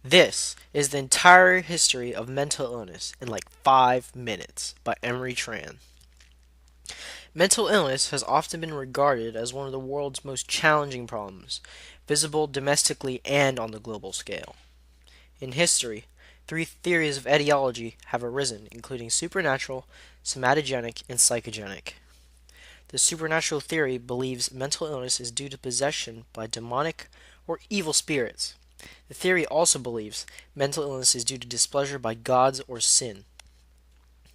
This is the entire history of mental illness in like 5 minutes by Emery Tran. Mental illness has often been regarded as one of the world's most challenging problems, visible domestically and on the global scale. In history, three theories of etiology have arisen, including supernatural, somatogenic, and psychogenic. The supernatural theory believes mental illness is due to possession by demonic or evil spirits. The theory also believes mental illness is due to displeasure by gods or sin.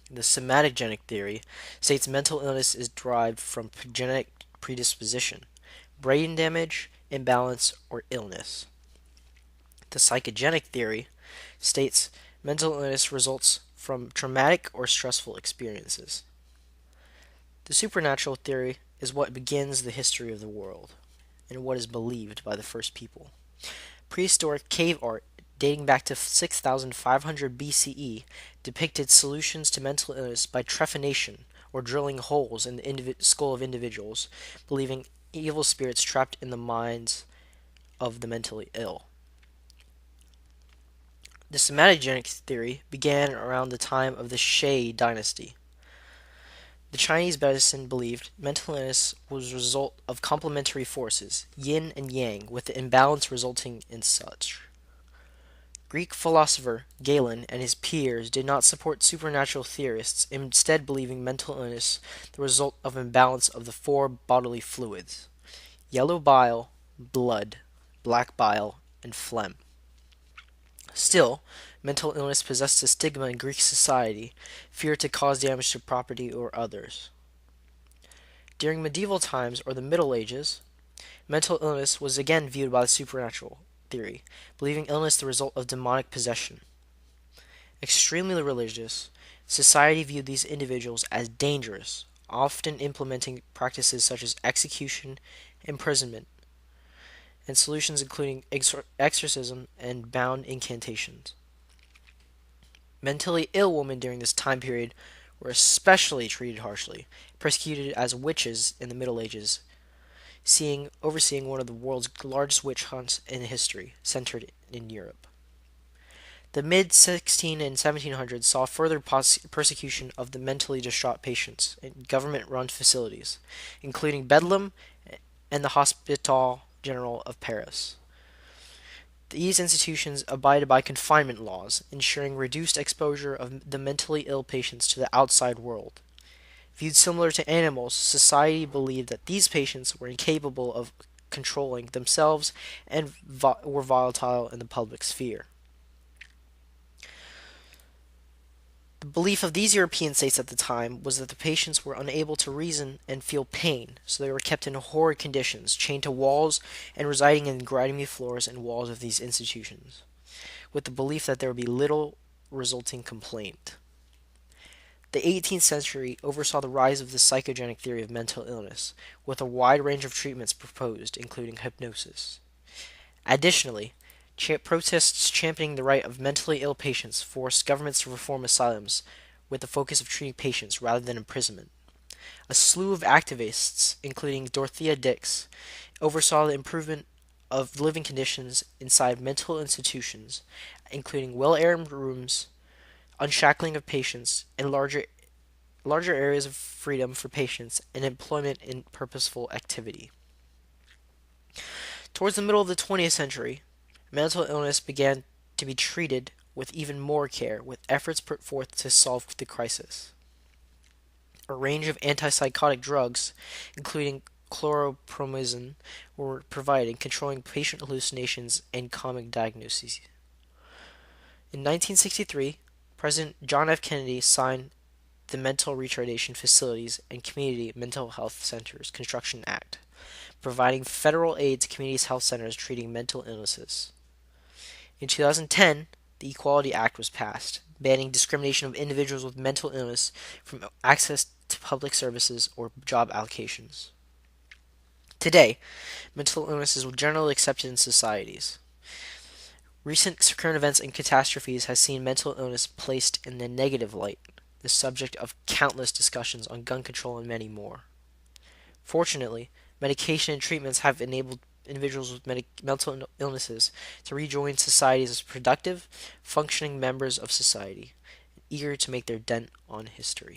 The somatogenic theory states mental illness is derived from genetic predisposition, brain damage, imbalance, or illness. The psychogenic theory states mental illness results from traumatic or stressful experiences. The supernatural theory is what begins the history of the world and what is believed by the first people. Prehistoric cave art dating back to 6500 BCE depicted solutions to mental illness by trephination, or drilling holes in the skull of individuals, believing evil spirits trapped in the minds of the mentally ill. The somatogenic theory began around the time of the Shang dynasty. The Chinese medicine believed mental illness was a result of complementary forces, yin and yang, with the imbalance resulting in such. Greek philosopher Galen and his peers did not support supernatural theorists, instead believing mental illness the result of imbalance of the four bodily fluids: yellow bile, blood, black bile, and phlegm. Still, mental illness possessed a stigma in Greek society, fear to cause damage to property or others. During medieval times or the Middle Ages, mental illness was again viewed by the supernatural theory, believing illness the result of demonic possession. Extremely religious, society viewed these individuals as dangerous, often implementing practices such as execution, imprisonment, and solutions including exorcism and bound incantations. Mentally ill women during this time period were especially treated harshly, persecuted as witches in the Middle Ages, overseeing one of the world's largest witch hunts in history, centered in Europe. The mid 16 and 1700s saw further persecution of the mentally distraught patients in government run facilities, including Bedlam and the Hospital General of Paris. These institutions abided by confinement laws, ensuring reduced exposure of the mentally ill patients to the outside world. Viewed similar to animals, society believed that these patients were incapable of controlling themselves and were volatile in the public sphere. The belief of these European states at the time was that the patients were unable to reason and feel pain, so they were kept in horrid conditions, chained to walls and residing in grimy floors and walls of these institutions, with the belief that there would be little resulting complaint. The 18th century oversaw the rise of the psychogenic theory of mental illness, with a wide range of treatments proposed, including hypnosis. Additionally, protests championing the right of mentally ill patients forced governments to reform asylums with the focus of treating patients rather than imprisonment. A slew of activists, including Dorothea Dix, oversaw the improvement of living conditions inside mental institutions, including well-aired rooms, unshackling of patients, and larger areas of freedom for patients, and employment in purposeful activity. Towards the middle of the 20th century, mental illness began to be treated with even more care, with efforts put forth to solve the crisis. A range of antipsychotic drugs, including chlorpromazine, were provided, controlling patient hallucinations and calming diagnoses. In 1963, President John F. Kennedy signed the Mental Retardation Facilities and Community Mental Health Centers Construction Act, providing federal aid to community health centers treating mental illnesses. In 2010, the Equality Act was passed, banning discrimination of individuals with mental illness from access to public services or job allocations. Today, mental illness is generally accepted in societies. Recent current events and catastrophes has seen mental illness placed in a negative light, the subject of countless discussions on gun control and many more. Fortunately, medication and treatments have enabled individuals with mental illnesses to rejoin society as productive, functioning members of society, eager to make their dent on history.